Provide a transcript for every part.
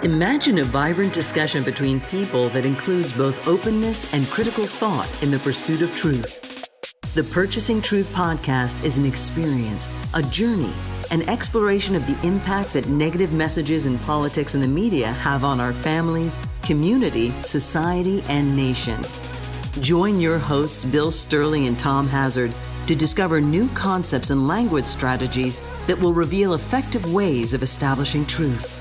Imagine a vibrant discussion between people that includes both openness and critical thought in the pursuit of truth. The Purchasing Truth podcast is an experience, a journey, an exploration of the impact that negative messages in politics and the media have on our families, community, society, and nation. Join your hosts, Bill Sterling and Tom Hazard, to discover new concepts and language strategies that will reveal effective ways of establishing truth.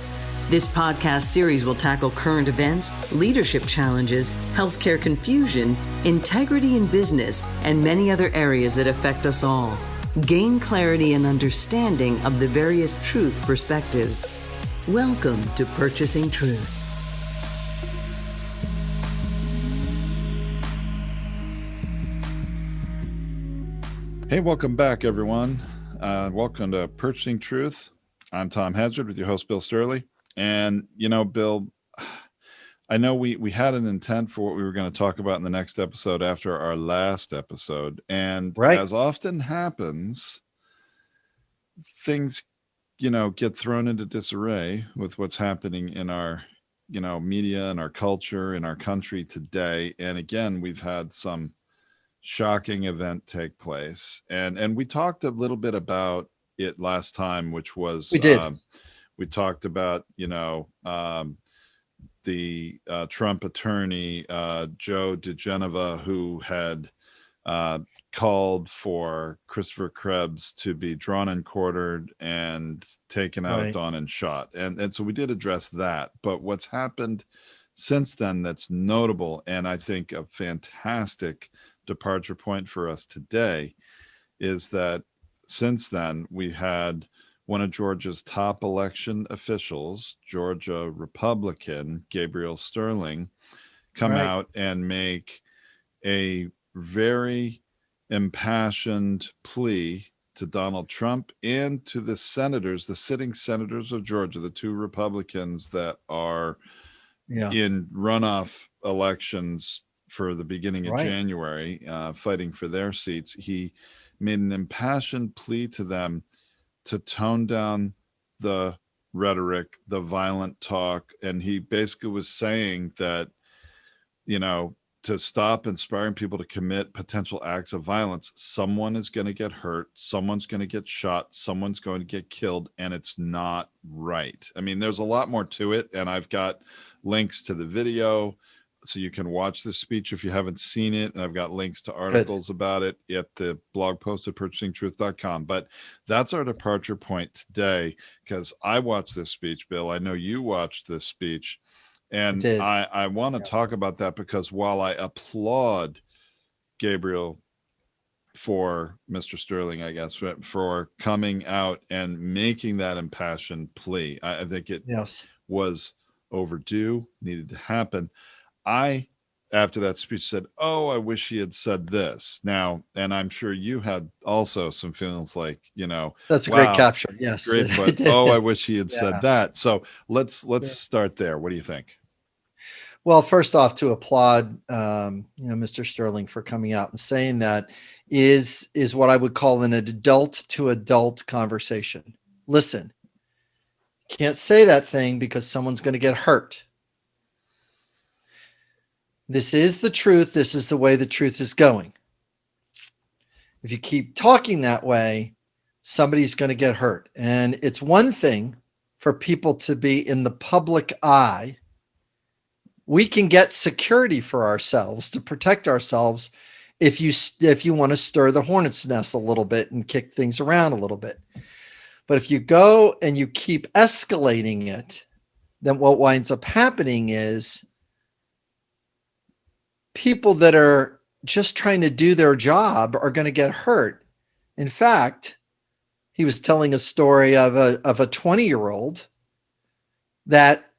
This podcast series will tackle current events, leadership challenges, healthcare confusion, integrity in business, and many other areas that affect us all. Gain clarity and understanding of the various truth perspectives. Welcome to Purchasing Truth. Hey, welcome back, everyone. Welcome to Purchasing Truth. I'm Tom Hazard with your host, Bill Sterling. And, you know, Bill, I know we had an intent for what we were going to talk about in the next episode after our last episode. And as often happens, things, get thrown into disarray with what's happening in our, media and our culture in our country today. And again, we've had some shocking event take place. And we talked a little bit about it last time, which was we did. We talked about, the Trump attorney, Joe DeGeneva, who had called for Christopher Krebs to be drawn and quartered and taken out at dawn and shot. And so we did address that. But what's happened since then that's notable, and I think a fantastic departure point for us today, is that since then we had one of Georgia's top election officials, Georgia Republican Gabriel Sterling, come out and make a very impassioned plea to Donald Trump and to the senators, the sitting senators of Georgia, the two Republicans that are in runoff elections for the beginning of January, fighting for their seats. He made an impassioned plea to them to tone down the rhetoric, the violent talk. And he basically was saying that, to stop inspiring people to commit potential acts of violence. Someone is going to get hurt. Someone's going to get shot. Someone's going to get killed. And it's not right. I mean, there's a lot more to it. And I've got links to the video, so you can watch this speech if you haven't seen it. And I've got links to articles about it at the blog post at purchasingtruth.com. But that's our departure point today, because I watched this speech, Bill. I know you watched this speech. And I want to talk about that, because while I applaud Gabriel for Mr. Sterling, I guess, for coming out and making that impassioned plea, I think it was overdue, needed to happen. I, after that speech, said, I wish he had said this. Now, and I'm sure you had also some feelings like, that's a great capture. Yes. Great, but I wish he had said that. So let's start there. What do you think? Well, first off, to applaud, Mr. Sterling for coming out and saying that is what I would call an adult to adult conversation. Listen, can't say that thing because someone's going to get hurt. This is the truth. This is the way the truth is going. If you keep talking that way, somebody's going to get hurt. And it's one thing for people to be in the public eye. We can get security for ourselves to protect ourselves if you want to stir the hornet's nest a little bit and kick things around a little bit. But if you go and you keep escalating it, then what winds up happening is people that are just trying to do their job are going to get hurt. In fact, he was telling a story of a 20-year-old that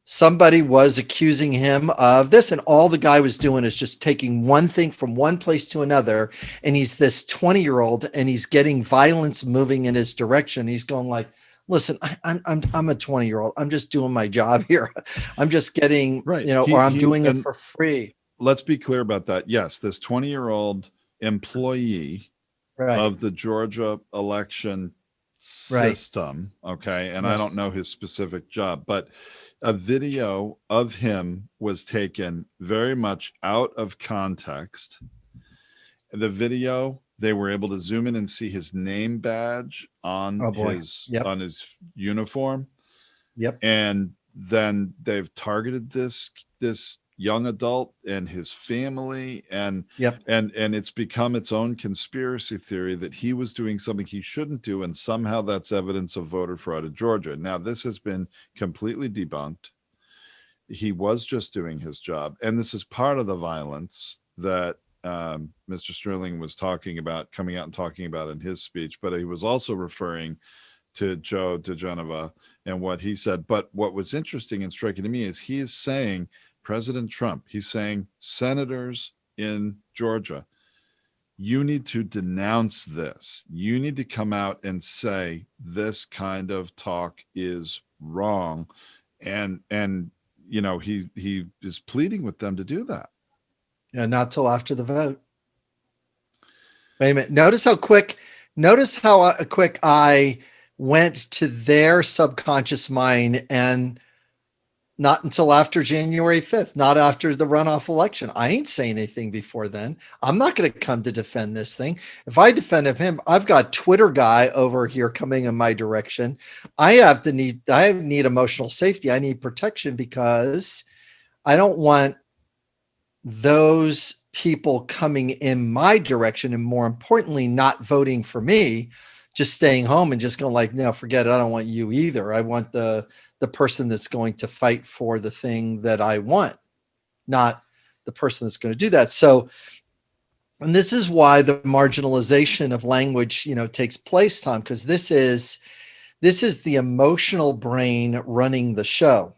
somebody was accusing him of this, and all the guy was doing is just taking one thing from one place to another. And he's this 20-year-old, and he's getting violence moving in his direction. He's going like, listen, I'm a 20-year-old. I'm just doing my job here. I'm just getting, or I'm doing it for free. Let's be clear about that. Yes, this 20-year-old employee of the Georgia election Right. system. Okay. And I Yes. don't know his specific job, but a video of him was taken very much out of context. The video, they were able to zoom in and see his name badge on Oh boy. his Yep. on his uniform. Yep. And then they've targeted this young adult and his family, and Yep. and it's become its own conspiracy theory that he was doing something he shouldn't do, and somehow that's evidence of voter fraud in Georgia. Now this has been completely debunked. He was just doing his job, and this is part of the violence that Mr. Sterling was talking about, coming out and talking about in his speech. But he was also referring to Joe DeGenova and what he said. But what was interesting and striking to me is he is saying President Trump, he's saying senators in Georgia, you need to denounce this. You need to come out and say this kind of talk is wrong. And you know, he is pleading with them to do that. Yeah, not till after the vote. Wait a minute. Notice how quick I went to their subconscious mind, and not until after January 5th, not after the runoff election. I ain't saying anything before then. I'm not going to come to defend this thing. If I defended him, I've got Twitter guy over here coming in my direction. I need emotional safety. I need protection, because I don't want those people coming in my direction, and more importantly, not voting for me, just staying home and just going like, no, forget it. I don't want you either. I want the person that's going to fight for the thing that I want, not the person that's going to do that. So, and this is why the marginalization of language, takes place, Tom, because this is the emotional brain running the show.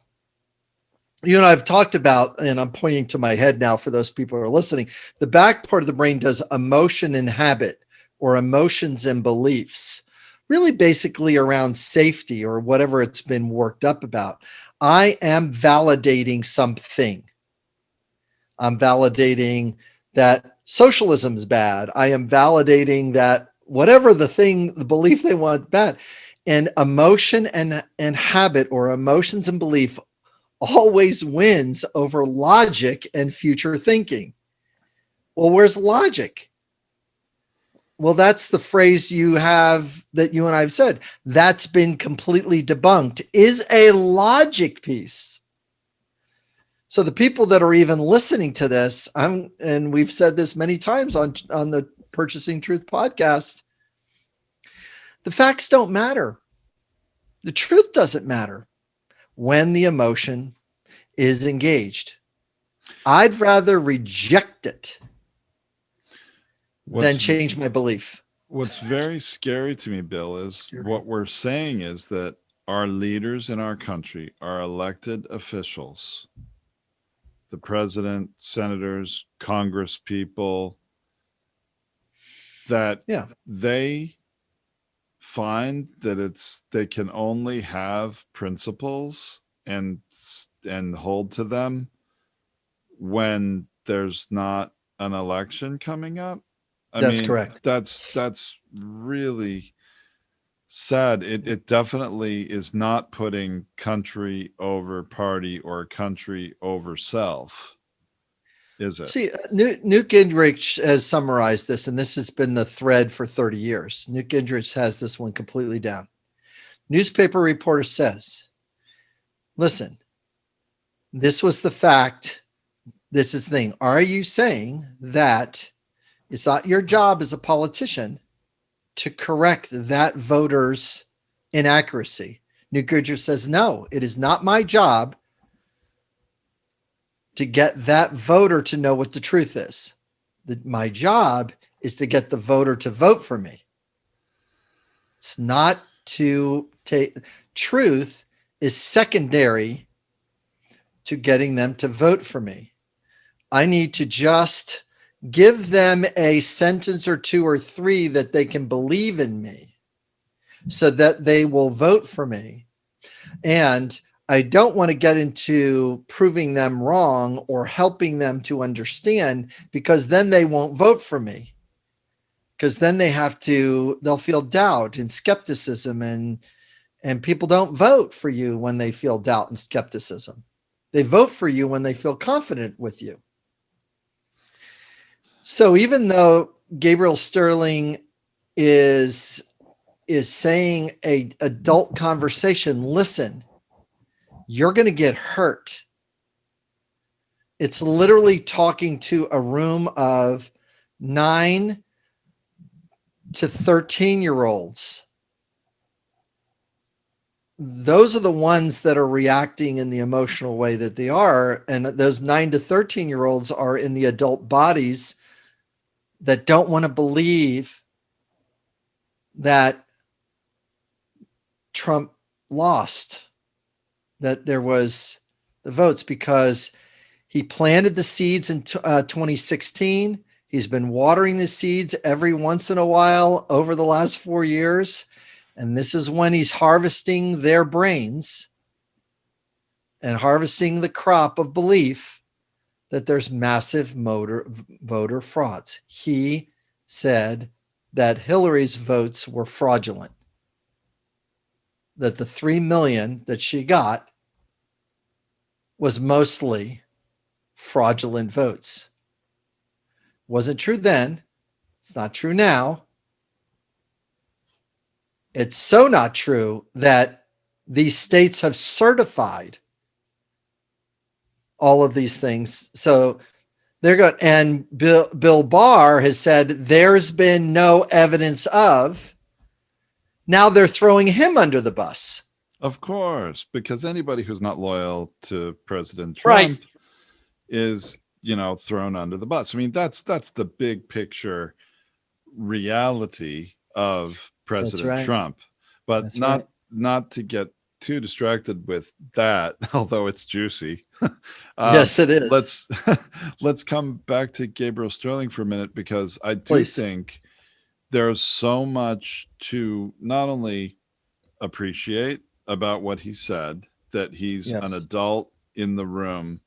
I've talked about, and I'm pointing to my head now for those people who are listening, the back part of the brain does emotion and habit, or emotions and beliefs, really basically around safety or whatever it's been worked up about. I am validating something. I'm validating that socialism is bad. I am validating that whatever the belief they want bad. And emotion and habit, or emotions and belief, always wins over logic and future thinking. Well, where's logic? Well, that's the phrase you have that you and I've said. That's been completely debunked, is a logic piece. So the people that are even listening to this, and we've said this many times on the Purchasing Truth podcast, the facts don't matter. The truth doesn't matter when the emotion is engaged. I'd rather reject it than change my belief. What's very scary to me, Bill, is what we're saying is that our leaders in our country, our elected officials, the president, senators, Congress people, that they find that they can only have principles and hold to them when there's not an election coming up. That's correct. That's really sad. It definitely is not putting country over party or country over self, is it? See, Newt Gingrich has summarized this, and this has been the thread for 30 years. Newt Gingrich has this one completely down. Newspaper reporter says, listen, this was the fact. This is the thing. Are you saying that it's not your job as a politician to correct that voter's inaccuracy? Newt Gingrich says, no, it is not my job to get that voter to know what the truth is. My job is to get the voter to vote for me. It's not to take truth is secondary to getting them to vote for me. I need to just give them a sentence or two or three that they can believe in me so that they will vote for me. And I don't want to get into proving them wrong or helping them to understand, because then they won't vote for me. because then they'll feel doubt and skepticism, and people don't vote for you when they feel doubt and skepticism. They vote for you when they feel confident with you. So even though Gabriel Sterling is saying a adult conversation, listen, you're going to get hurt. It's literally talking to a room of 9 to 13-year-olds. Those are the ones that are reacting in the emotional way that they are. And those 9 to 13-year-olds are in the adult bodies that don't want to believe that Trump lost, that there was the votes, because he planted the seeds in 2016. He's been watering the seeds every once in a while over the last 4 years. And this is when he's harvesting their brains and harvesting the crop of belief that there's massive voter frauds. He said that Hillary's votes were fraudulent, that the 3 million that she got was mostly fraudulent votes. Wasn't true then. It's not true now. It's so not true that these states have certified all of these things. So they're good. And Bill Barr has said there's been no evidence of. Now they're throwing him under the bus. Of course, because anybody who's not loyal to President Trump is, thrown under the bus. I mean, that's the big picture reality of President Trump. But not to get too distracted with that, although it's juicy. Yes, it is. Let's come back to Gabriel Sterling for a minute, because I do think there's so much to not only appreciate about what he said, that he's an adult in the room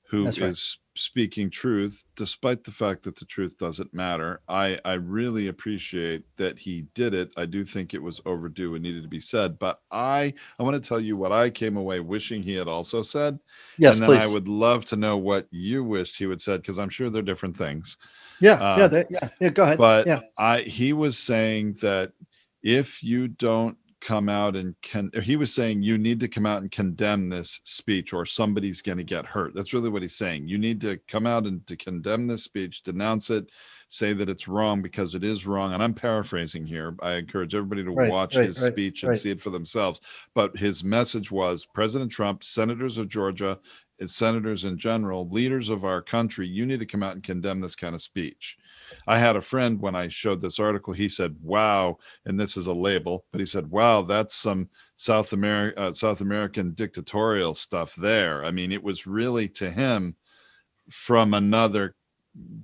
who is speaking truth, despite the fact that the truth doesn't matter. I really appreciate that he did it. I do think it was overdue and needed to be said, but I want to tell you what I came away wishing he had also said. Yes, and then please. I would love to know what you wished he would said, because I'm sure they're different things. Go ahead. But he was saying that if you don't come out and he was saying you need to come out and condemn this speech, or somebody's going to get hurt. That's really what he's saying. You need to come out and to condemn this speech, denounce it, say that it's wrong because it is wrong. And I'm paraphrasing here. I encourage everybody to watch his speech and see it for themselves. But his message was, President Trump, senators of Georgia, senators in general, leaders of our country, you need to come out and condemn this kind of speech. I had a friend, when I showed this article, he said, wow, and this is a label, but he said, wow, that's some South American dictatorial stuff there. I mean, it was really, to him, from another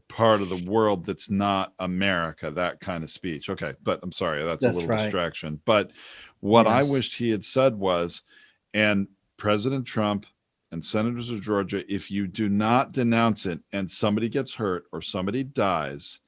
part of the world that's not America, that kind of speech. Okay, but I'm sorry, that's a little distraction. But what I wished he had said was, and President Trump and senators of Georgia, if you do not denounce it and somebody gets hurt or somebody dies,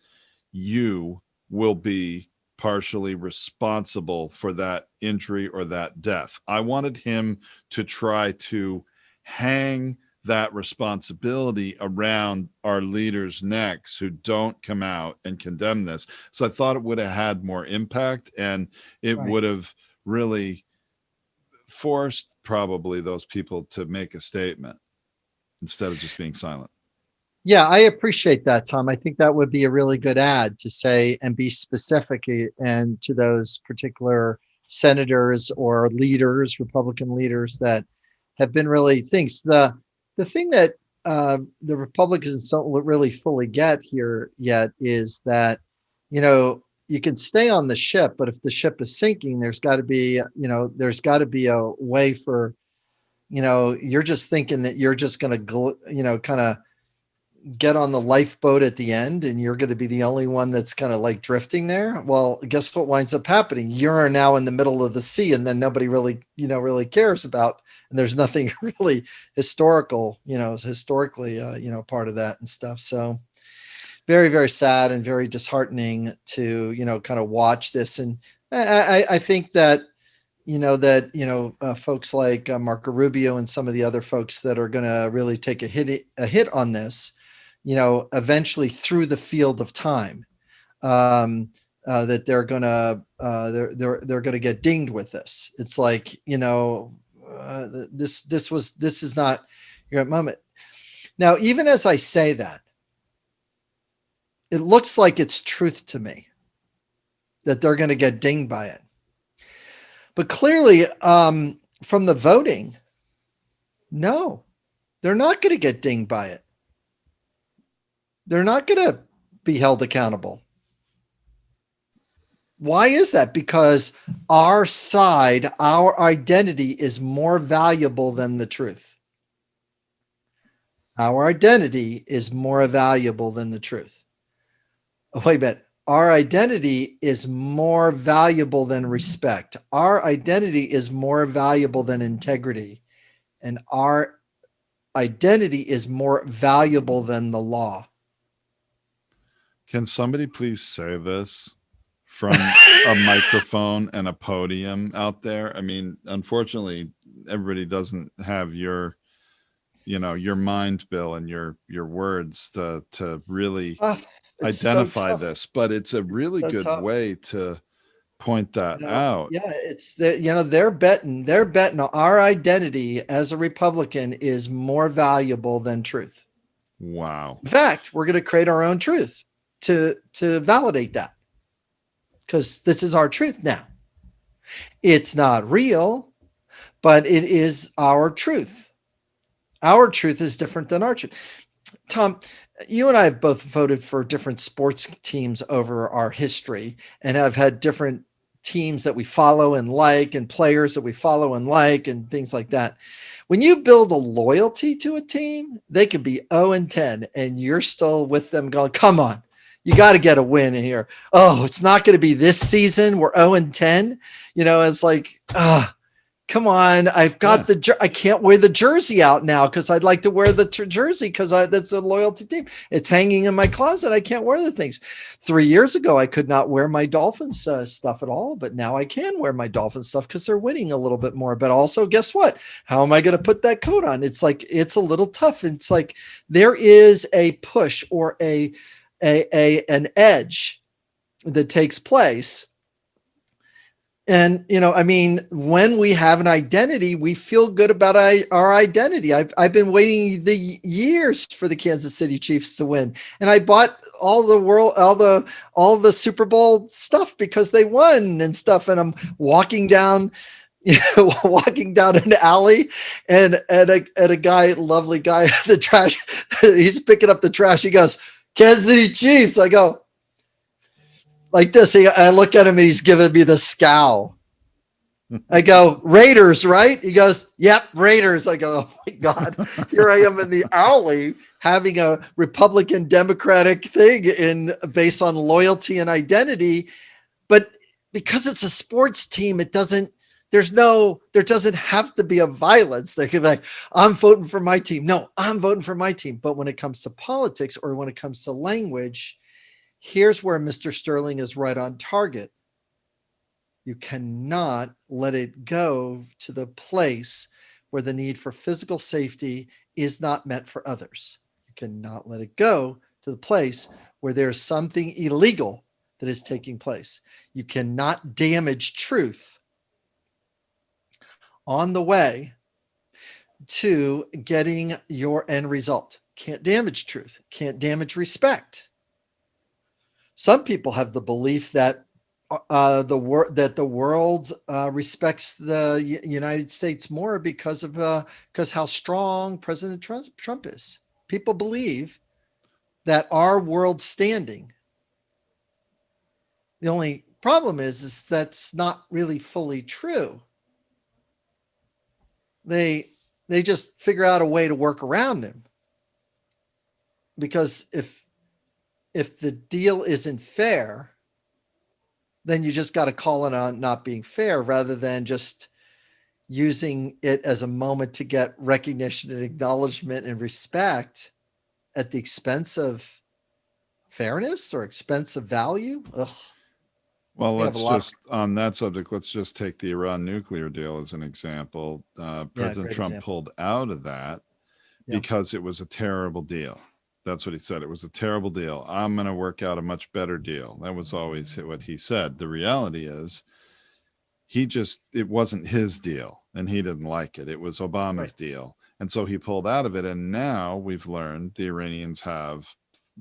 you will be partially responsible for that injury or that death. I wanted him to try to hang that responsibility around our leaders' necks who don't come out and condemn this. So I thought it would have had more impact, and it would have really forced probably those people to make a statement instead of just being silent. Yeah, I appreciate that, Tom. I think that would be a really good ad to say and be specific, and to those particular senators or leaders, Republican leaders that have been really things. The thing that the Republicans don't really fully get here yet is that, you can stay on the ship, but if the ship is sinking, there's got to be a way for, you're just thinking that you're just going to, kind of get on the lifeboat at the end, and you're going to be the only one that's kind of like drifting there. Well, guess what winds up happening? You're now in the middle of the sea, and then nobody really cares about, and there's nothing really historically, part of that and stuff. So very, very sad and very disheartening to, kind of watch this. And I think that, folks like Marco Rubio and some of the other folks that are going to really take a hit on this, eventually through the field of time, that they're gonna get dinged with this. It's like, this is not your moment. Now, even as I say that, it looks like it's truth to me that they're going to get dinged by it. But clearly, from the voting, no, they're not going to get dinged by it. They're not going to be held accountable. Why is that? Because our side, our identity is more valuable than the truth. Our identity is more valuable than the truth. Oh, wait a minute. Our identity is more valuable than respect. Our identity is more valuable than integrity. And our identity is more valuable than the law. Can somebody please say this from a microphone and a podium out there? I mean, unfortunately, everybody doesn't have your mind, Bill, and your words to really identify this, but it's a really good way to point that out. Yeah, it's they're betting our identity as a Republican is more valuable than truth. Wow. In fact, we're going to create our own truth to validate that, because this is our truth now. It's not real, but it is our truth. Our truth is different than our truth. Tom, you and I have both voted for different sports teams over our history, and have had different teams that we follow and like, and players that we follow and like, and things like that. When you build a loyalty to a team, they could be 0-10, and you're still with them going, come on, you got to get a win in here. Oh, it's not going to be this season. We're 0-10. It's like, come on. I've got I can't wear the jersey out now because I'd like to wear the jersey because that's a loyalty team. It's hanging in my closet. I can't wear the things. 3 years ago, I could not wear my Dolphins stuff at all, but now I can wear my Dolphins stuff because they're winning a little bit more. But also, guess what? How am I going to put that coat on? It's like, it's a little tough. It's like there is a push or an edge that takes place. And, when we have an identity, we feel good about our identity. I've been waiting the years for the Kansas City Chiefs to win. And I bought all the Super Bowl stuff because they won and stuff. And I'm walking down an alley, and a guy, lovely guy, the trash, he's picking up the trash. He goes, Kansas City Chiefs. I go like this. I look at him and he's giving me the scowl. I go, Raiders, right? He goes, yep, Raiders. I go, oh my God, here I am in the alley having a Republican Democratic thing based on loyalty and identity. But because it's a sports team, there doesn't have to be a violence. They could be like, I'm voting for my team. No, I'm voting for my team. But when it comes to politics or when it comes to language, here's where Mr. Sterling is right on target. You cannot let it go to the place where the need for physical safety is not met for others. You cannot let it go to the place where there's something illegal that is taking place. You cannot damage truth on the way to getting your end result. Can't damage truth. Can't damage respect. Some people have the belief that the world respects the United States more because how strong President Trump is. People believe that our world standing. The only problem is that's not really fully true. They just figure out a way to work around him, because if the deal isn't fair, then you just got to call it on not being fair rather than just using it as a moment to get recognition and acknowledgement and respect at the expense of fairness or expensive value. Ugh. Well, We have a let's lot of- just, on that subject, let's just take the Iran nuclear deal as an example. President great Trump example. pulled out of that Yeah. because it was a terrible deal. That's what he said. It was a terrible deal. I'm going to work out a much better deal. That was always what he said. The reality is, it wasn't his deal and he didn't like it. It was Obama's deal. And so he pulled out of it. And now we've learned the Iranians have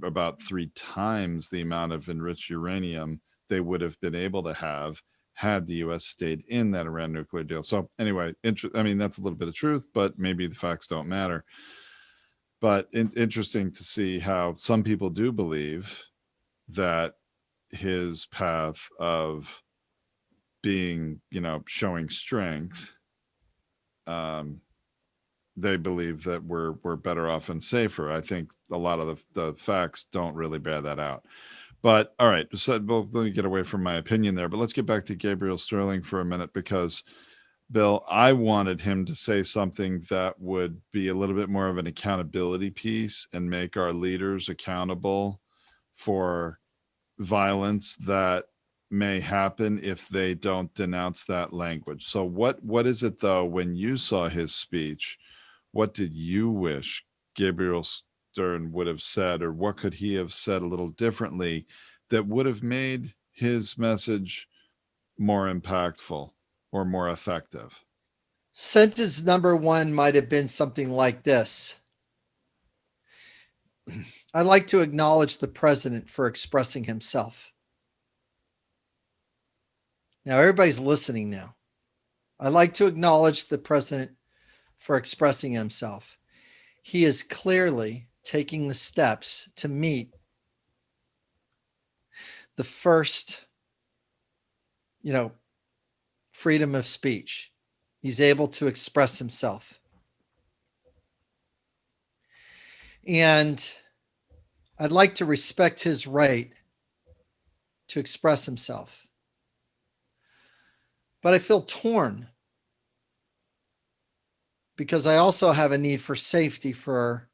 about 3 times the amount of enriched uranium they would have been able to have had the US stayed in that Iran nuclear deal. So anyway, that's a little bit of truth, but maybe the facts don't matter. But interesting to see how some people do believe that his path of being, showing strength, they believe that we're better off and safer. I think a lot of the facts don't really bear that out. But all right, so let me get away from my opinion there. But let's get back to Gabriel Sterling for a minute, because Bill, I wanted him to say something that would be a little bit more of an accountability piece and make our leaders accountable for violence that may happen if they don't denounce that language. So what is it, though, when you saw his speech, what did you wish Gabriel Stern would have said, or what could he have said a little differently that would have made his message more impactful or more effective? Sentence number 1 might have been something like this. I'd like to acknowledge the president for expressing himself. Now, everybody's listening now. I'd like to acknowledge the president for expressing himself. He is clearly taking the steps to meet the first, freedom of speech. He's able to express himself. And I'd like to respect his right to express himself. But I feel torn because I also have a need for safety for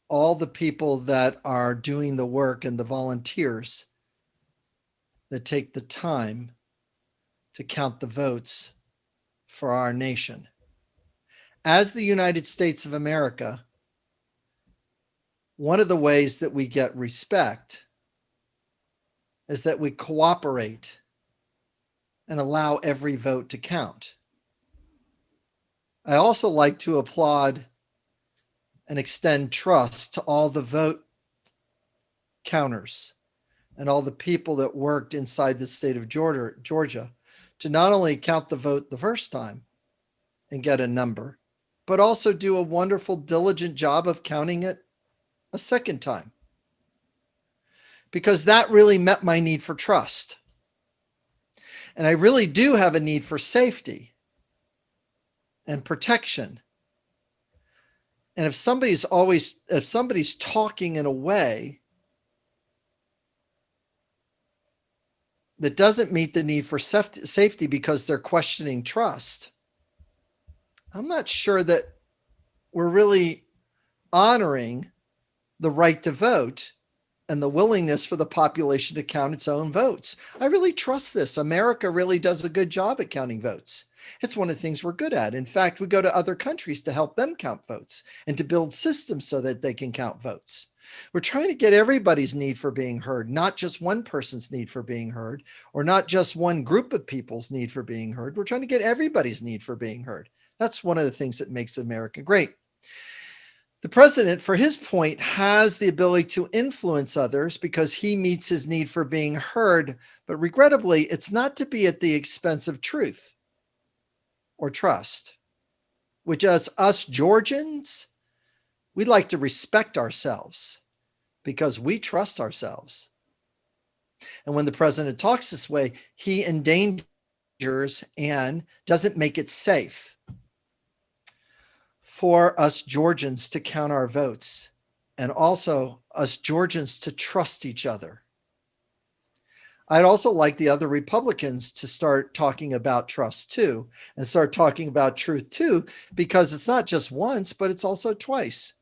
all the people that are doing the work and the volunteers that take the time to count the votes for our nation. As the United States of America, one of the ways that we get respect is that we cooperate and allow every vote to count. I also like to applaud and extend trust to all the vote counters and all the people that worked inside the state of Georgia to not only count the vote the first time and get a number, but also do a wonderful, diligent job of counting it a second time. Because that really met my need for trust. And I really do have a need for safety and protection. And if somebody's talking in a way that doesn't meet the need for safety because they're questioning trust, I'm not sure that we're really honoring the right to vote and the willingness for the population to count its own votes. I really trust this. America really does a good job at counting votes. It's one of the things we're good at. In fact, we go to other countries to help them count votes and to build systems so that they can count votes. We're trying to get everybody's need for being heard, not just one person's need for being heard, or not just one group of people's need for being heard. We're trying to get everybody's need for being heard. That's one of the things that makes America great. The president, for his point, has the ability to influence others because he meets his need for being heard. But regrettably, it's not to be at the expense of truth or trust, which as us Georgians, we'd like to respect ourselves because we trust ourselves. And when the president talks this way, he endangers and doesn't make it safe for us Georgians to count our votes, and also us Georgians to trust each other. I'd also like the other Republicans to start talking about trust too, and start talking about truth too, because it's not just once, but it's also twice.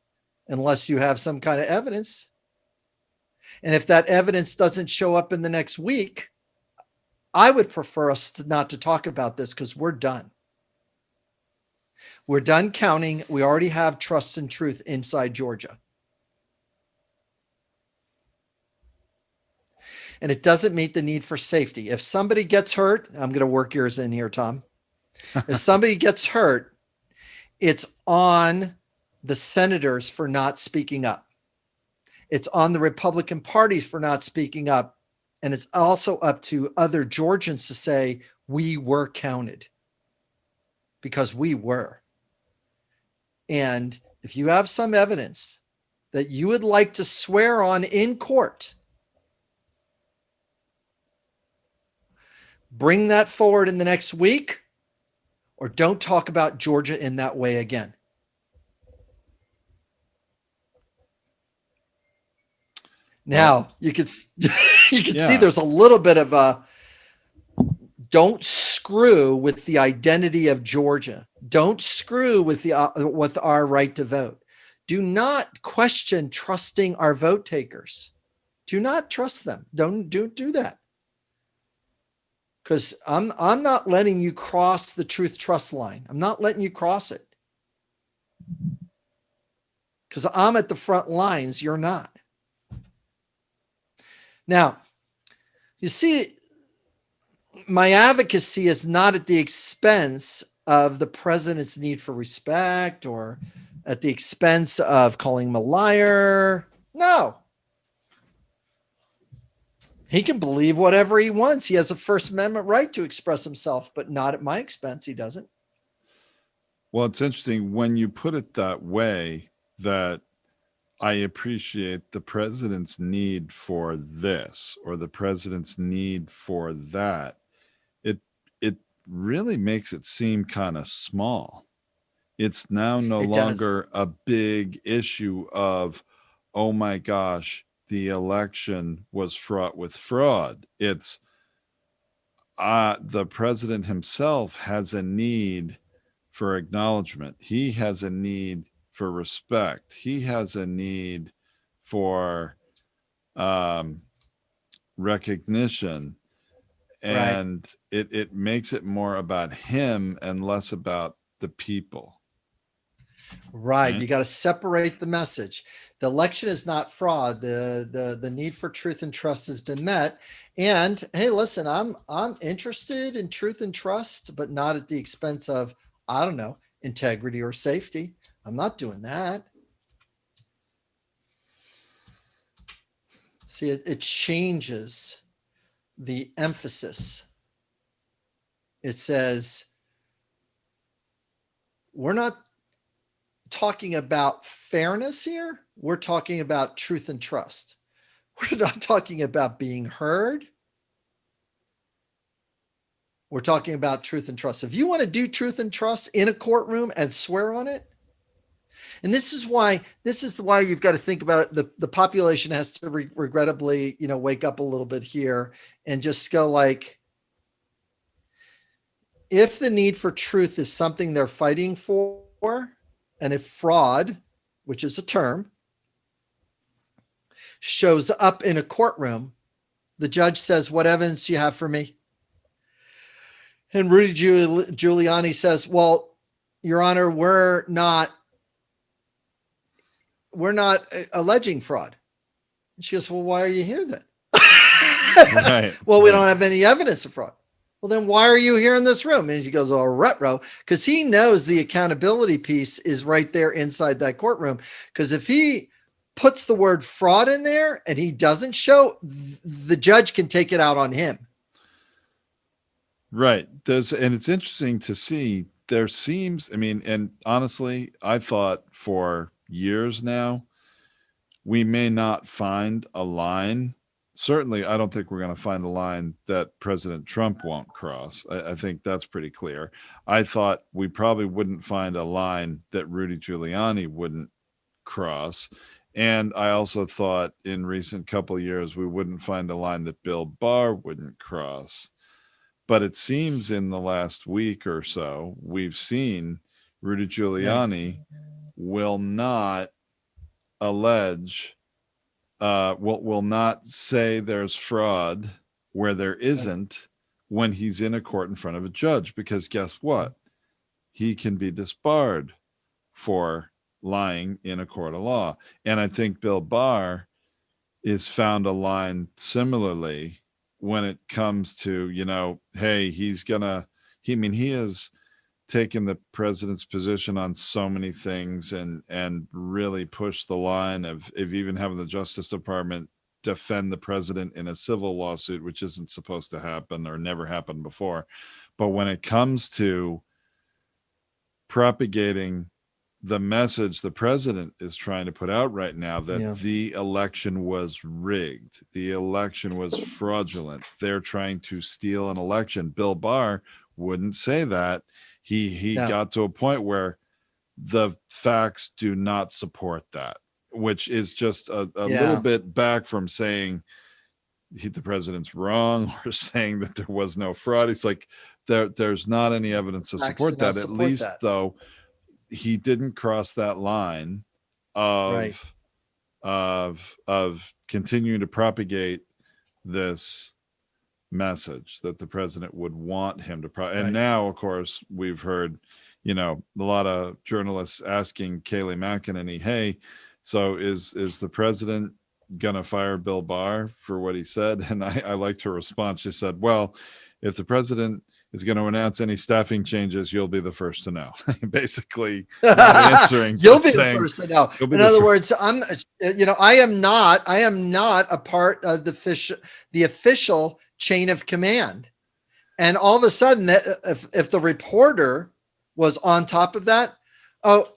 unless you have some kind of evidence. And if that evidence doesn't show up in the next week, I would prefer us not to talk about this because we're done. We're done counting. We already have trust and truth inside Georgia. And it doesn't meet the need for safety. If somebody gets hurt, I'm going to work yours in here, Tom. If somebody gets hurt, it's on the senators for not speaking up. It's on the Republican Party for not speaking up. And it's also up to other Georgians to say, we were counted. Because we were. And if you have some evidence that you would like to swear on in court, bring that forward in the next week, or don't talk about Georgia in that way again. Now, you could see there's a little bit of a don't screw with the identity of Georgia. Don't screw with our right to vote. Do not question trusting our vote takers. Do not trust them. Don't do that. Because I'm not letting you cross the truth trust line. I'm not letting you cross it. Because I'm at the front lines. You're not. Now, you see, my advocacy is not at the expense of the president's need for respect or at the expense of calling him a liar. No. He can believe whatever he wants. He has a First Amendment right to express himself, but not at my expense. He doesn't. Well, it's interesting when you put it that way, that I appreciate the president's need for this or the president's need for that. It really makes it seem kind of small. It's now no longer a big issue of, oh my gosh, the election was fraught with fraud. It's the president himself has a need for acknowledgement. He has a need for respect. He has a need for recognition. And right. It makes it more about him and less about the people. Right. You got to separate the message. The election is not fraud. The need for truth and trust has been met. And hey, listen, I'm interested in truth and trust, but not at the expense of, I don't know, integrity or safety. I'm not doing that. See, it changes the emphasis. It says, we're not talking about fairness here. We're talking about truth and trust. We're not talking about being heard. We're talking about truth and trust. If you want to do truth and trust in a courtroom and swear on it, and this is why you've got to think about it. The population has to regrettably, wake up a little bit here and just go like, if the need for truth is something they're fighting for, and if fraud, which is a term, shows up in a courtroom, the judge says, what evidence do you have for me? And Rudy Giuliani says, well, Your Honor, we're not alleging fraud. And she goes, well, why are you here then? Right. Well, we don't have any evidence of fraud. Well, then why are you here in this room? And he goes, oh, retro, because he knows the accountability piece is right there inside that courtroom. Because if he puts the word fraud in there and he doesn't show, the judge can take it out on him. Right. And it's interesting to see, there seems, and honestly, I thought for years now, we may not find a line. Certainly, I don't think we're going to find a line that President Trump won't cross. I think that's pretty clear. I thought we probably wouldn't find a line that Rudy Giuliani wouldn't cross. And I also thought in recent couple of years, we wouldn't find a line that Bill Barr wouldn't cross. But it seems in the last week or so, we've seen Rudy Giuliani will not allege, will not say there's fraud where there isn't when he's in a court in front of a judge, because guess what? He can be disbarred for lying in a court of law. And I think Bill Barr is found a line similarly when it comes to, hey, he has taken the president's position on so many things and really pushed the line of even having the Justice Department defend the president in a civil lawsuit, which isn't supposed to happen or never happened before. But when it comes to propagating the message the president is trying to put out right now, that the election was rigged, the election was fraudulent, they're trying to steal an election. Bill Barr wouldn't say that. He got to a point where the facts do not support that, which is just a little bit back from saying the president's wrong or saying that there was no fraud. It's like there's not any evidence to support that. At least, though, he didn't cross that line of continuing to propagate this message that the president would want him to and now, of course, we've heard a lot of journalists asking Kayleigh McEnany, hey, so is the president gonna fire Bill Barr for what he said? And I liked her response. She said, well, if the president is going to announce any staffing changes, you'll be the first to know. Basically, not answering. You'll be the first to know. In other words, I am not a part of the official chain of command. And all of a sudden, if the reporter was on top of that,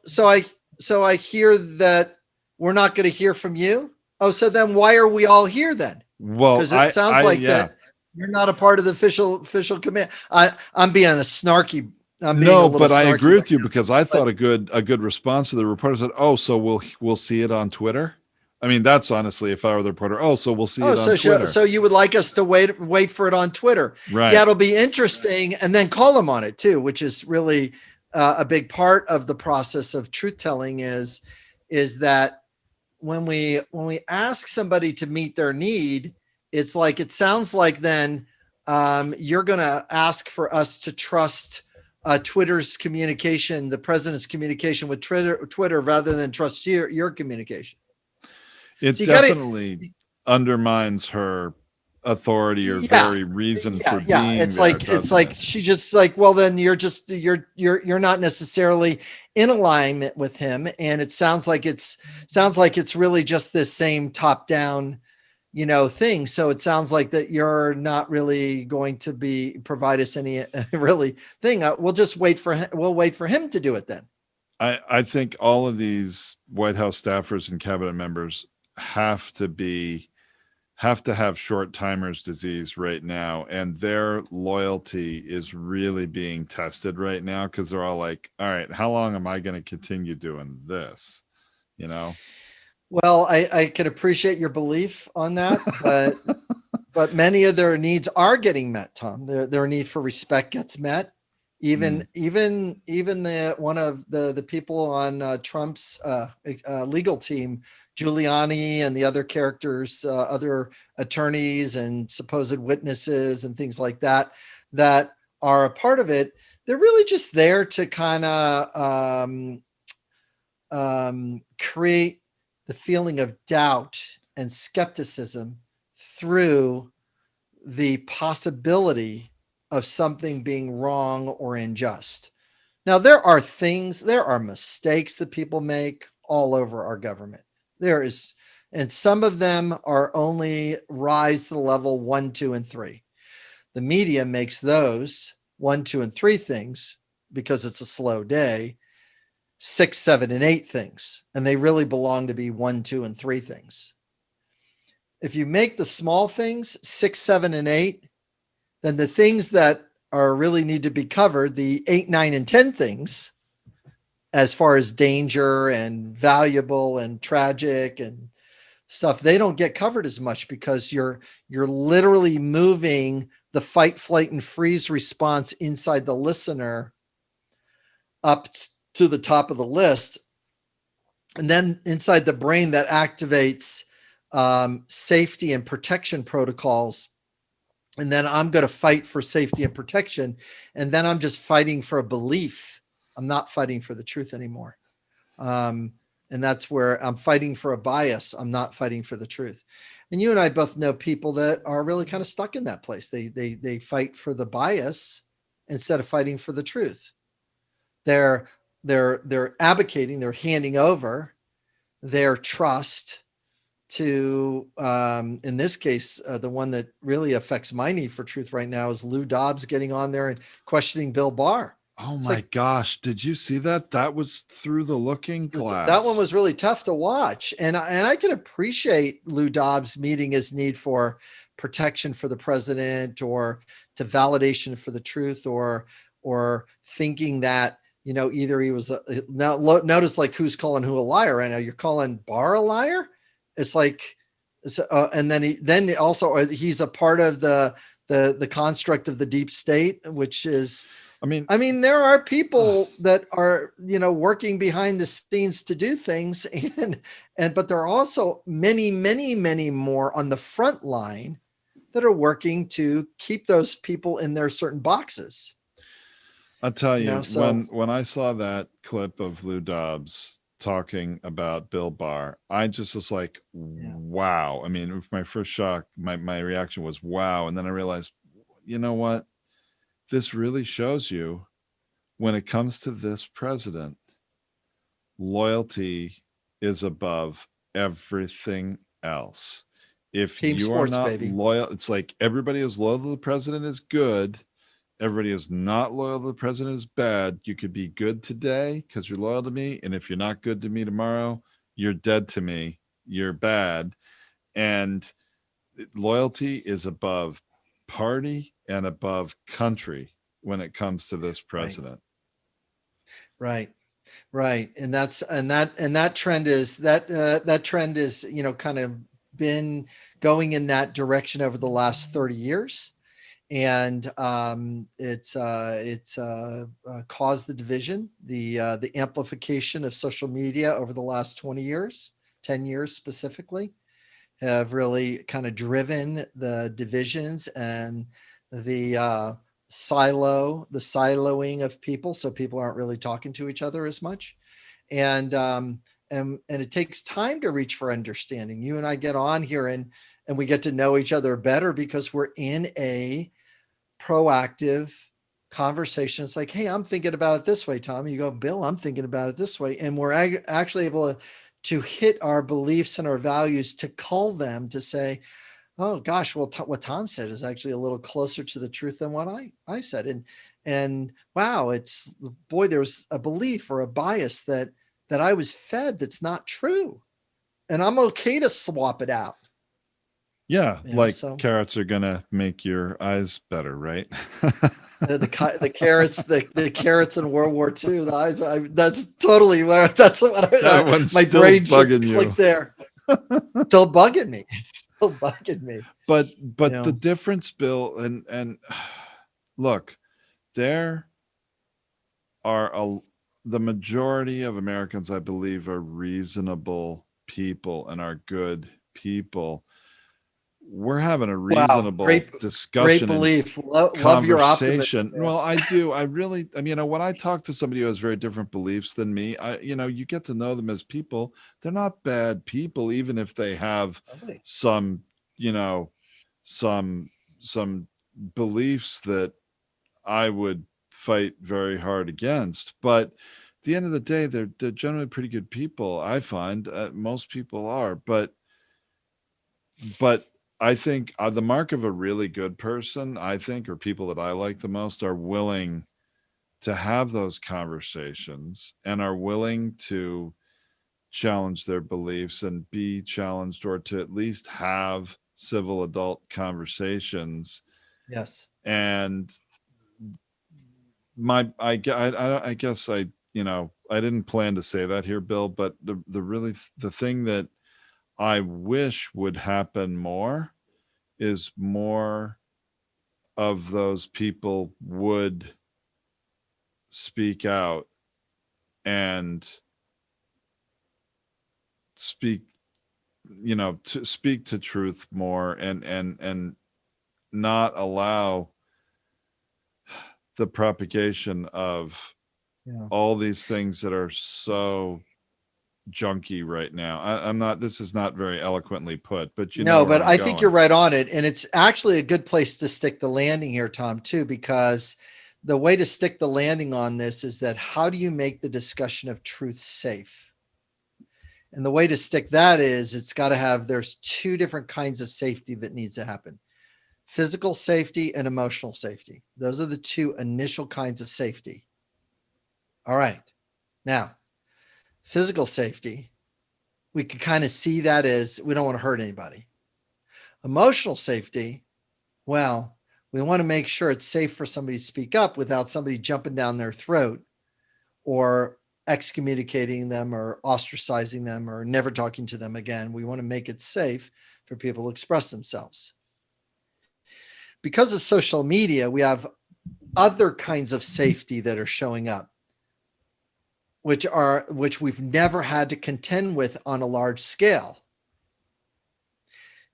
so I hear that we're not going to hear from you. Oh, so then why are we all here then? Well, because it sounds like that. You're not a part of the official command. I'm being a snarky. But I agree with you, because I thought a good response to the reporter said, "Oh, so we'll see it on Twitter." I mean, that's honestly, if I were the reporter, so we'll see it on Twitter. So you would like us to wait for it on Twitter, right? Yeah, it'll be interesting, and then call them on it too, which is really a big part of the process of truth telling. Is that when we ask somebody to meet their need, it sounds like then you're going to ask for us to trust Twitter's communication, the president's communication with Twitter, rather than trust your communication. It definitely undermines her authority or very reason for being. It's like she just like, well, then you're not necessarily in alignment with him, and it sounds like it's really just this same top down thing. So it sounds like that you're not really going to provide us any really thing. We'll just wait for him to do it then. I think all of these White House staffers and cabinet members have to have short timer's disease right now, and their loyalty is really being tested right now, because they're all like, all right, how long am I going to continue doing this? Well, I can appreciate your belief on that, but many of their needs are getting met, Tom. Their need for respect gets met. Even one of the people on Trump's legal team, Giuliani, and the other characters, other attorneys and supposed witnesses and things like that are a part of it. They're really just there to kind of create the feeling of doubt and skepticism through the possibility of something being wrong or unjust. Now, there are mistakes that people make all over our government. And some of them are only rise to the level 1, 2, and 3. The media makes those 1, 2, and 3 things, because it's a slow day, 6, 7, and 8 things, and they really belong to be 1, 2, and 3 things. If you make the small things 6, 7, and 8, then the things that really need to be covered, the 8, 9, and 10 things, as far as danger and valuable and tragic and stuff, they don't get covered as much, because you're literally moving the fight, flight, and freeze response inside the listener up to the top of the list, And then inside the brain that activates safety and protection protocols. And then I'm going to fight for safety and protection. And then I'm just fighting for a belief. I'm not fighting for the truth anymore. And that's where I'm fighting for a bias. I'm not fighting for the truth. And you and I both know people that are really kind of stuck in that place. They fight for the bias instead of fighting for the truth. They're advocating, they're handing over their trust to, in this case, the one that really affects my need for truth right now is Lou Dobbs getting on there and questioning Bill Barr. Oh my gosh. Did you see that? That was through the looking glass. That one was really tough to watch. And I can appreciate Lou Dobbs meeting his need for protection for the president, or to validation for the truth, or thinking that, either he was now notice like who's calling who a liar right now. You're calling Barr a liar. It's like, and then also he's a part of the construct of the deep state, which is, I mean, there are people that are, working behind the scenes to do things, but there are also many, many, many more on the front line that are working to keep those people in their certain boxes. I'll tell you, when I saw that clip of Lou Dobbs talking about Bill Barr, I just was like, wow. I mean, my first shock, my reaction was wow. And then I realized, you know what? This really shows you, when it comes to this president, loyalty is above everything else. If Team you sports, are not baby. loyal, it's like everybody is loyal to the president is good. Everybody is not loyal to the president is bad. You could be good today because you're loyal to me. And if you're not good to me tomorrow, you're dead to me. You're bad. And loyalty is above party and above country when it comes to this president. Right. And that trend is kind of been going in that direction over the last 30 years. And it's caused the division, the amplification of social media over the last 20 years, 10 years specifically, have really kind of driven the divisions and the siloing of people. So people aren't really talking to each other as much. And it takes time to reach for understanding. You and I get on here and we get to know each other better because we're in a proactive conversation. It's like, hey, I'm thinking about it this way, Tom. You go, Bill, I'm thinking about it this way. And we're actually able to hit our beliefs and our values, to cull them, to say, oh gosh, well, what Tom said is actually a little closer to the truth than what I said. And wow, there's a belief or a bias that I was fed that's not true. And I'm okay to swap it out. Yeah, carrots are gonna make your eyes better, right? the carrots, the carrots in World War II. The eyes. That's totally where. That's what my brain just clicked there. Still bugging me. Still bugging me. But the difference, Bill, and look, there are the majority of Americans, I believe, are reasonable people and are good people. We're having a reasonable discussion. Great belief. Love your optimism. Well, I do. When I talk to somebody who has very different beliefs than me, you get to know them as people. They're not bad people, even if they have some beliefs that I would fight very hard against. But at the end of the day, they're generally pretty good people. I find most people are, but I think the mark of a really good person, or people that I like the most, are willing to have those conversations and are willing to challenge their beliefs and be challenged, or to at least have civil adult conversations. Yes. And I guess I didn't plan to say that here, Bill, but the thing that I wish would happen more is more of those people would speak out and speak, to speak to truth more, and not allow the propagation of all these things that are so junky right now. I'm not, this is not very eloquently put, but but I think you're right on it. And it's actually a good place to stick the landing here, Tom, too, because the way to stick the landing on this is that how do you make the discussion of truth safe? And the way to stick that is it's got to have, there's two different kinds of safety that needs to happen: physical safety and emotional safety. Those are the two initial kinds of safety. All right. Now, physical safety, we can kind of see that as we don't want to hurt anybody. Emotional safety, well, we want to make sure it's safe for somebody to speak up without somebody jumping down their throat or excommunicating them or ostracizing them or never talking to them again. We want to make it safe for people to express themselves. Because of social media, we have other kinds of safety that are showing up, which we've never had to contend with on a large scale.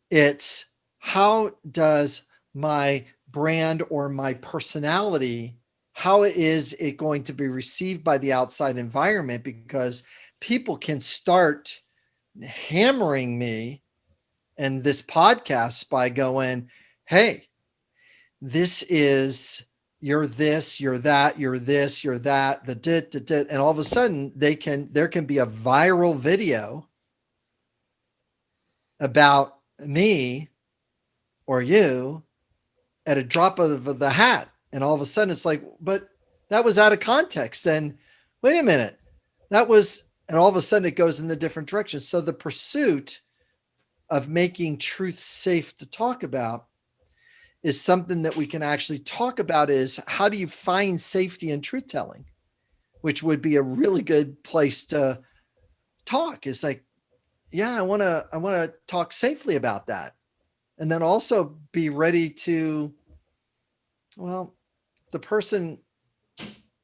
It's how does my brand or my personality, how is it going to be received by the outside environment? Because people can start hammering me and this podcast by going, hey, this is, you're this, you're that, you're this, you're that, the dit, and all of a sudden there can be a viral video about me or you at a drop of the hat. And all of a sudden it's like, but that was out of context. And wait a minute, and all of a sudden it goes in the different direction. So the pursuit of making truth safe to talk about is something that we can actually talk about, is how do you find safety in truth telling, which would be a really good place to talk. It's like, yeah, I want to talk safely about that. And then also be ready to, well, the person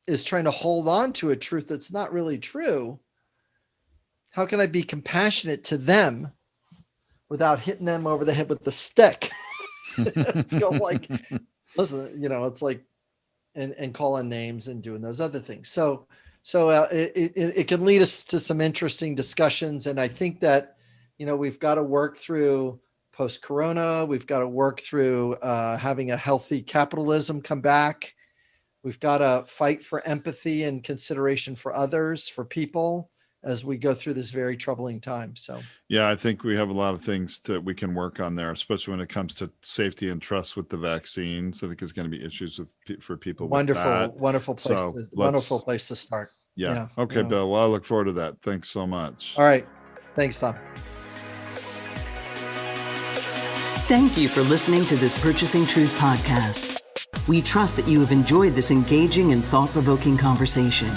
is trying to hold on to a truth that's not really true. How can I be compassionate to them without hitting them over the head with the stick? It's like, listen, it's like, and calling names and doing those other things. So it can lead us to some interesting discussions. And I think that, we've got to work through post-corona. We've got to work through having a healthy capitalism come back. We've got to fight for empathy and consideration for others, for people, as we go through this very troubling time. So, yeah, I think we have a lot of things that we can work on there, especially when it comes to safety and trust with the vaccines. I think there's going to be issues for people. Wonderful place to start. Yeah. Okay, yeah. Bill. Well, I look forward to that. Thanks so much. All right. Thanks, Tom. Thank you for listening to this Purchasing Truth podcast. We trust that you have enjoyed this engaging and thought-provoking conversation.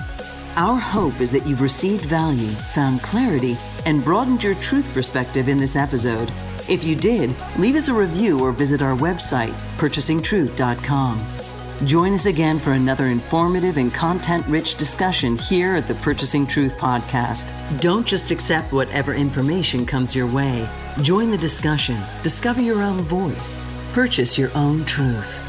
Our hope is that you've received value, found clarity, and broadened your truth perspective in this episode. If you did, leave us a review or visit our website, purchasingtruth.com. Join us again for another informative and content-rich discussion here at the Purchasing Truth podcast. Don't just accept whatever information comes your way. Join the discussion. Discover your own voice. Purchase your own truth.